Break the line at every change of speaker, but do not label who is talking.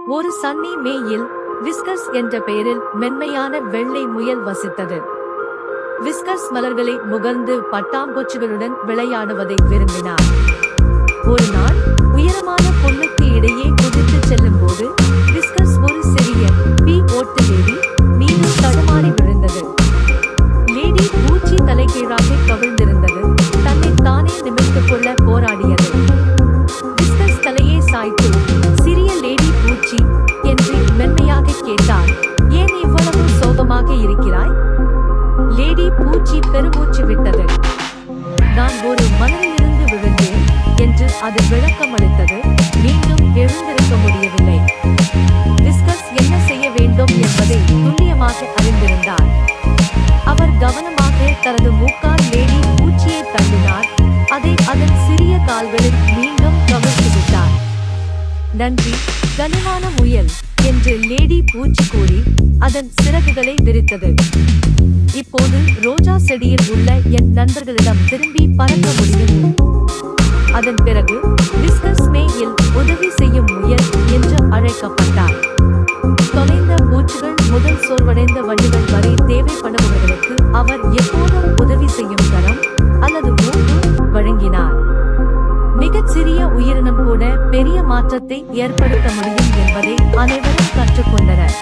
ஒரு சன்னி மேயில் விஸ்கஸ் என்ற பெயரில் மென்மையான வெள்ளை முயல் வசித்தது. விஸ்கஸ் மலர்களை முகர்ந்து பட்டாம்பூச்சிகளுடன் விளையாடுவதை விரும்பினார். ஒரு நாள் உயரமான புல்லுக்கு இடையே குதித்து செல்லும் போது விஸ்கஸ் ஒரு சிறிய பீ ஓட்டு லேடி மீது தடுமாறி விழுந்தது. லேடி பூச்சி தலைகீழாக கவிழ்ந்திருந்தது. தன்னை தானே நிமிர்ந்து கொள்ள போராடியது. விஸ்கஸ் தலையை சாய்த்து, சிறிய லேடி பூச்சி என்று மென்மையாக கேட்டார், ஏன் இவ்வளவு சோகமாக இருக்கிறாய்? லேடி பூச்சி பெருமூச்சு விட்டது. நான் ஒரு மலையிலிருந்து விழுந்தேன் என்று அது விளக்கம் அளித்தது. மீண்டும் எழுந்திருக்க முடியவில்லை. விஸ்கஸ் என்ன செய்ய வேண்டும் என்பதை துல்லியமாக அறிந்திருந்தார். அவர் கவனமாக தனது மூக்கால் லேடி பூச்சியை தள்ளினார். அதை அதன் சிறிய கால்களில் மீண்டும் கவிழ்த்து விட்டார். நன்றி கனிவான முயல் என்று லேடி பூச்சி கூறி அதன் சிறகுகளை விரித்தது. இப்போது ரோஜா செடியில் உள்ள என் நண்பர்களிடம் திரும்பி பறக்க முடியும். அதன் பிறகு விஸ்கஸ் மேயில் உதவி செய்யும் முயல் என்று அழைக்கப்பட்டார். தொலைந்த பூச்சிகள் முதல் சோர்வடைந்த வண்டுகள் வரை தேவைப்படுபவர்களுக்கு அவர் எப்போதும் உதவி செய்யும் கரம் அல்லது மூக்கு வழங்கினார். மிகச் சிறிய உயிரினம் கூட பெரிய மாற்றத்தை ஏற்படுத்த முடியும் என்பதை அனைவரும் கற்றுக்கொண்டனர்.